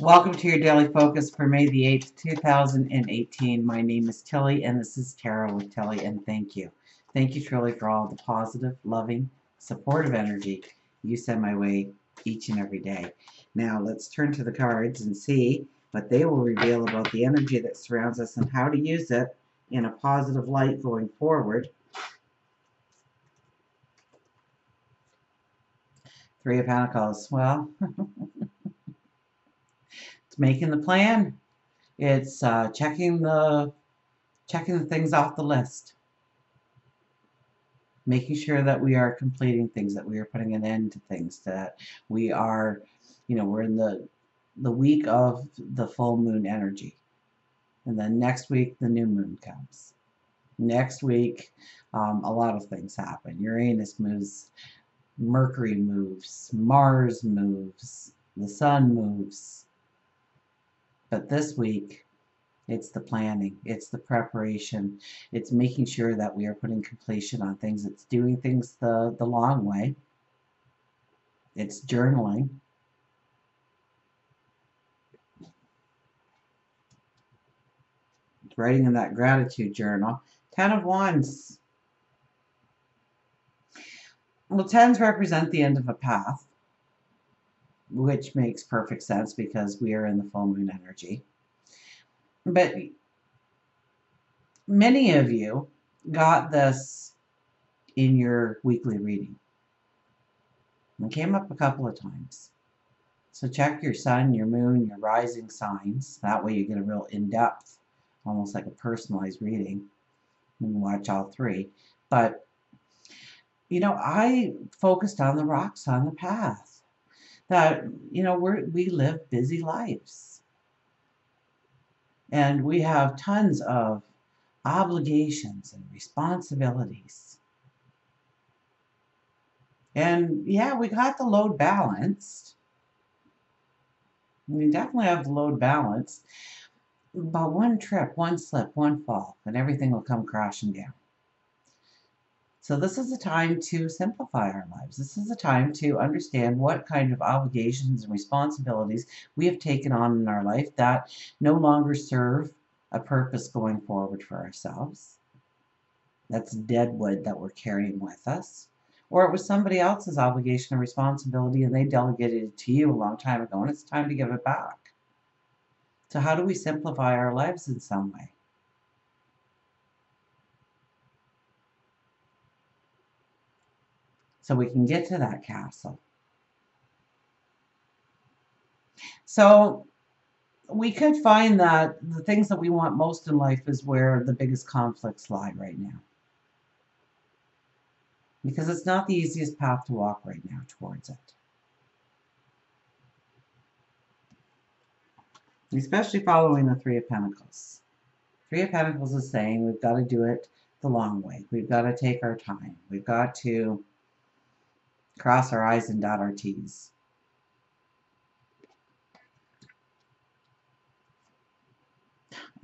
Welcome to your daily focus for May the 8th, 2018. My name is Tilly, and this is Tarot with Tilly, and thank you. Thank you truly for all the positive, loving, supportive energy you send my way each and every day. Now, let's turn to the cards and see what they will reveal about the energy that surrounds us and how to use it in a positive light going forward. Three of Pentacles. Well, it's making the plan. It's checking the things off the list. Making sure that we are completing things, that we are putting an end to things, that we are, we're in the week of the full moon energy. And then next week, the new moon comes. Next week, a lot of things happen. Uranus moves, Mercury moves, Mars moves, the sun moves. But this week, it's the planning, it's the preparation, it's making sure that we are putting completion on things, it's doing things the long way, it's journaling. It's writing in that gratitude journal. 10 of Wands. Well, 10s represent the end of a path, which makes perfect sense because we are in the full moon energy. But many of you got this in your weekly reading. It came up a couple of times. So check your sun, your moon, your rising signs. That way you get a real in-depth, almost like a personalized reading. You can watch all three. But, I focused on the rocks on the path. That, we live busy lives. And we have tons of obligations and responsibilities. And yeah, we got the load balanced. We definitely have the load balanced. But one trip, one slip, one fall, and everything will come crashing down. So this is a time to simplify our lives. This is a time to understand what kind of obligations and responsibilities we have taken on in our life that no longer serve a purpose going forward for ourselves. That's dead wood that we're carrying with us. Or it was somebody else's obligation or responsibility and they delegated it to you a long time ago and it's time to give it back. So how do we simplify our lives in some way? So we can get to that castle. So we could find that the things that we want most in life is where the biggest conflicts lie right now. Because it's not the easiest path to walk right now towards it. Especially following the Three of Pentacles. Three of Pentacles is saying we've got to do it the long way. We've got to take our time. We've got to cross our I's and dot our T's.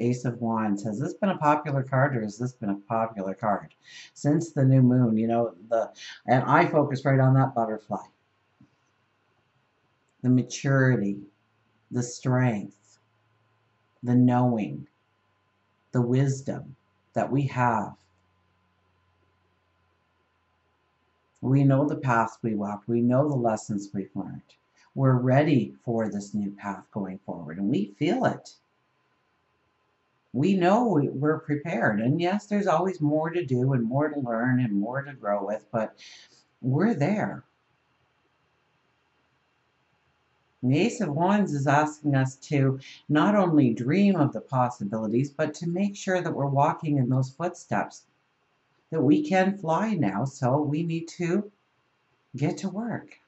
Ace of Wands. Has this been a popular card or has this been a popular card? Since the new moon, and I focus right on that butterfly. The maturity, the strength, the knowing, the wisdom that we have. We know the path we walked. We know the lessons we've learned. We're ready for this new path going forward, and we feel it. We know we're prepared. And yes, there's always more to do and more to learn and more to grow with, but we're there. And the Ace of Wands is asking us to not only dream of the possibilities, but to make sure that we're walking in those footsteps, that we can fly now, so we need to get to work.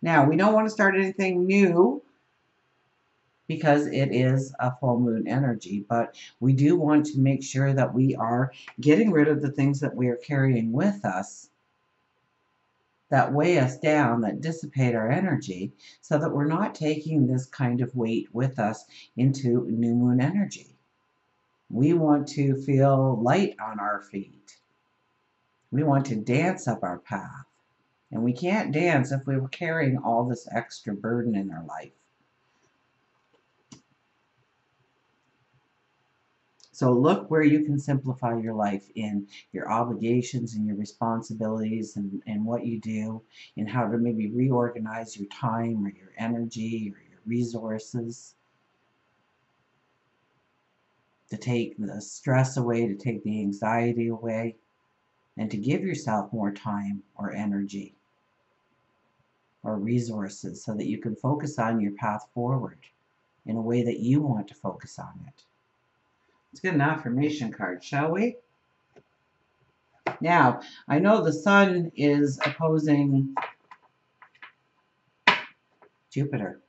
Now, we don't want to start anything new because it is a full moon energy, but we do want to make sure that we are getting rid of the things that we are carrying with us that weigh us down, that dissipate our energy, so that we're not taking this kind of weight with us into new moon energy. We want to feel light on our feet. We want to dance up our path. And we can't dance if we were carrying all this extra burden in our life. So look where you can simplify your life in your obligations and your responsibilities and what you do, and how to maybe reorganize your time or your energy or your resources to take the stress away, to take the anxiety away, and to give yourself more time or energy or resources so that you can focus on your path forward in a way that you want to focus on it. Let's get an affirmation card, shall we? Now, I know the sun is opposing Jupiter.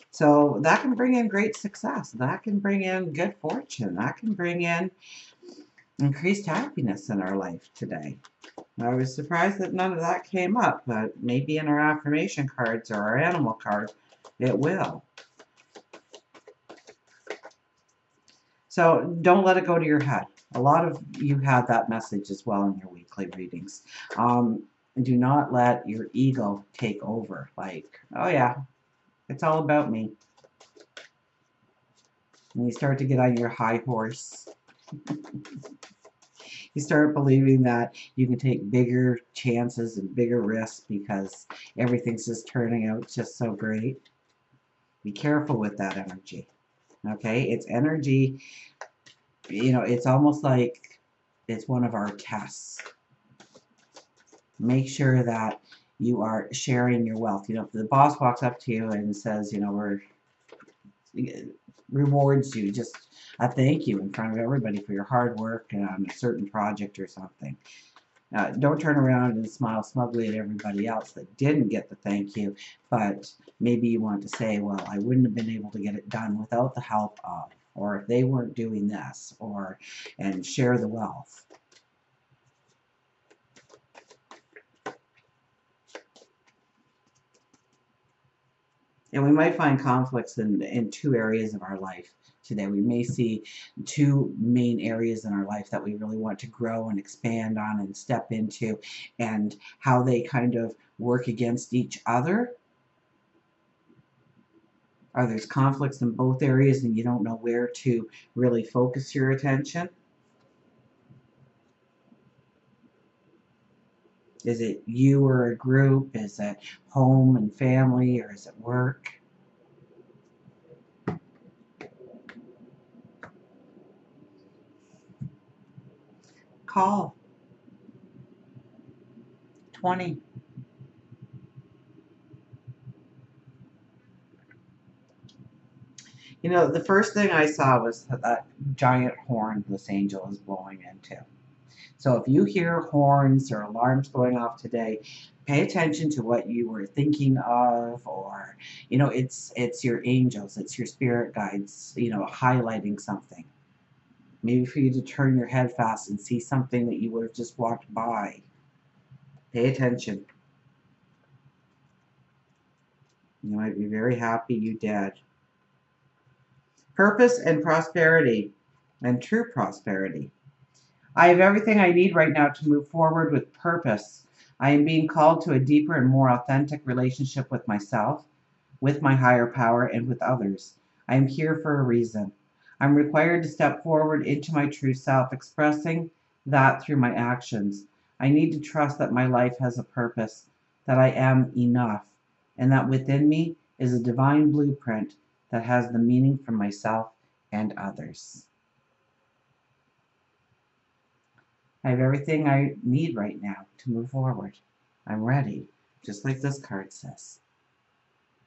So that can bring in great success. That can bring in good fortune. That can bring in increased happiness in our life today. I was surprised that none of that came up, but maybe in our affirmation cards or our animal card, it will. So don't let it go to your head. A lot of you had that message as well in your weekly readings. Do not let your ego take over. Like, oh yeah, it's all about me. And you start to get on your high horse. You start believing that you can take bigger chances and bigger risks because everything's just turning out just so great. Be careful with that energy. Okay? It's energy, you know, it's almost like it's one of our tests. Make sure that you are sharing your wealth. You know, if the boss walks up to you and says, you know, rewards you, just a thank you in front of everybody for your hard work on a certain project or something. Don't turn around and smile smugly at everybody else that didn't get the thank you, but maybe you want to say, well, I wouldn't have been able to get it done without the help of, or if they weren't doing this, or, and share the wealth. And we might find conflicts in two areas of our life today. We may see two main areas in our life that we really want to grow and expand on and step into, and how they kind of work against each other. Or there's conflicts in both areas and you don't know where to really focus your attention. Is it you or a group? Is it home and family, or is it work? Call 20. You know, the first thing I saw was that giant horn this angel is blowing into. So if you hear horns or alarms going off today, pay attention to what you were thinking of, or, you know, it's your angels, it's your spirit guides, you know, highlighting something. Maybe for you to turn your head fast and see something that you would have just walked by. Pay attention. You might be very happy you did. Purpose and prosperity, and true prosperity. I have everything I need right now to move forward with purpose. I am being called to a deeper and more authentic relationship with myself, with my higher power, and with others. I am here for a reason. I'm required to step forward into my true self, expressing that through my actions. I need to trust that my life has a purpose, that I am enough, and that within me is a divine blueprint that has the meaning for myself and others. I have everything I need right now to move forward. I'm ready, just like this card says.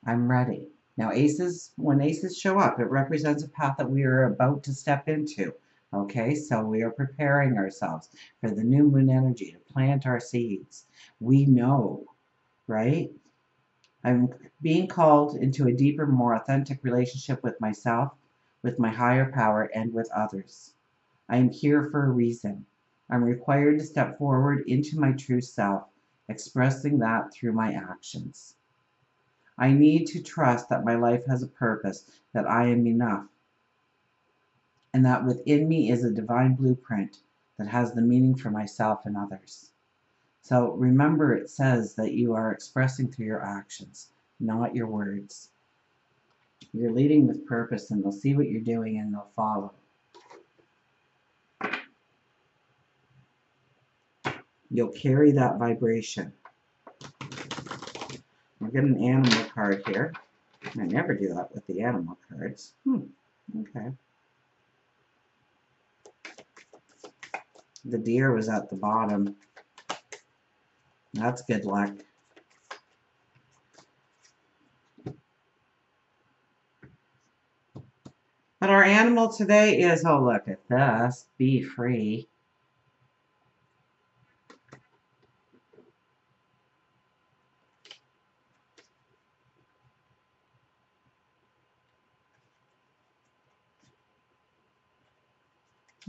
I'm ready. Now, aces, when aces show up, it represents a path that we are about to step into. Okay, so we are preparing ourselves for the new moon energy to plant our seeds. We know, right? I'm being called into a deeper, more authentic relationship with myself, with my higher power, and with others. I am here for a reason. I'm required to step forward into my true self, expressing that through my actions. I need to trust that my life has a purpose, that I am enough, and that within me is a divine blueprint that has the meaning for myself and others. So remember, it says that you are expressing through your actions, not your words. You're leading with purpose, and they'll see what you're doing and they'll follow. You'll carry that vibration. We'll get an animal card here. I never do that with the animal cards. Okay. The deer was at the bottom. That's good luck. But our animal today is, oh, look at this, be free.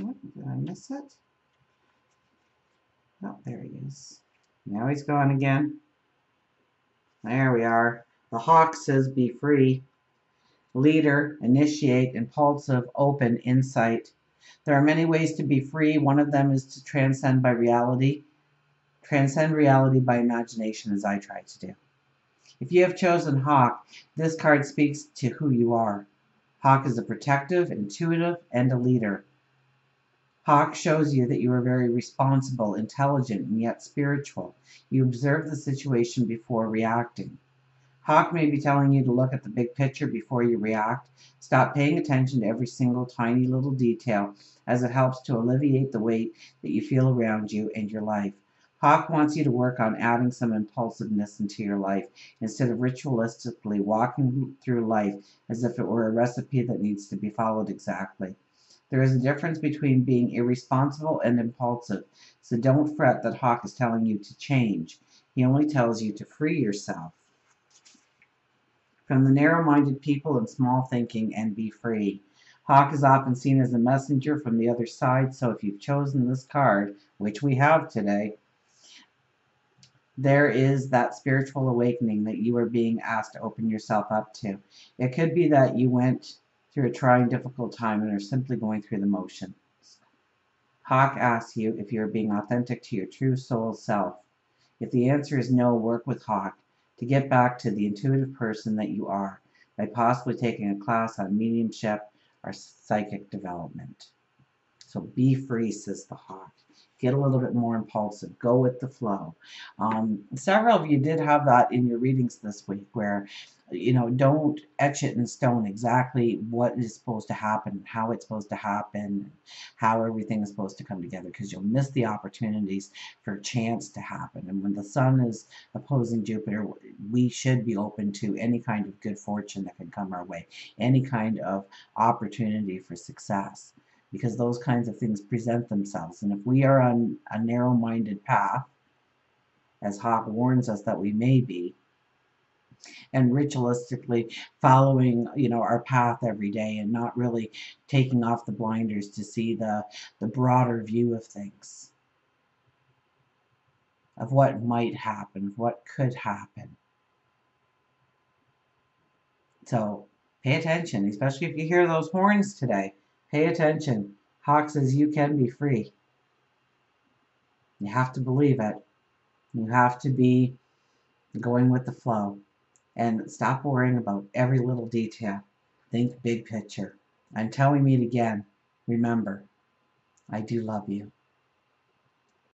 Oh, did I miss it? Oh, there he is. Now he's gone again. There we are. The hawk says be free. Leader, initiate, impulsive, open, insight. There are many ways to be free. One of them is to transcend by reality. Transcend reality by imagination, as I try to do. If you have chosen Hawk, this card speaks to who you are. Hawk is a protective, intuitive, and a leader. Hawk shows you that you are very responsible, intelligent, and yet spiritual. You observe the situation before reacting. Hawk may be telling you to look at the big picture before you react. Stop paying attention to every single tiny little detail, as it helps to alleviate the weight that you feel around you and your life. Hawk wants you to work on adding some impulsiveness into your life instead of ritualistically walking through life as if it were a recipe that needs to be followed exactly. There is a difference between being irresponsible and impulsive, so don't fret that Hawk is telling you to change. He only tells you to free yourself from the narrow-minded people and small thinking and be free. Hawk is often seen as a messenger from the other side, so if you've chosen this card, which we have today, there is that spiritual awakening that you are being asked to open yourself up to. It could be that you went through a trying, difficult time and are simply going through the motions. Hawk asks you if you are being authentic to your true soul self. If the answer is no, work with Hawk to get back to the intuitive person that you are by possibly taking a class on mediumship or psychic development. So be free, says the Hawk. Get a little bit more impulsive. Go with the flow. Several of you did have that in your readings this week where, don't etch it in stone exactly what is supposed to happen, how it's supposed to happen, how everything is supposed to come together, because you'll miss the opportunities for chance to happen. And when the sun is opposing Jupiter, we should be open to any kind of good fortune that can come our way, any kind of opportunity for success, because those kinds of things present themselves. And if we are on a narrow-minded path, as Hawk warns us that we may be, and ritualistically following, our path every day and not really taking off the blinders to see the broader view of things, of what might happen, what could happen. So pay attention, especially if you hear those horns today. Pay attention. Hawk says you can be free. You have to believe it. You have to be going with the flow and stop worrying about every little detail. Think big picture. Until we meet again, remember, I do love you.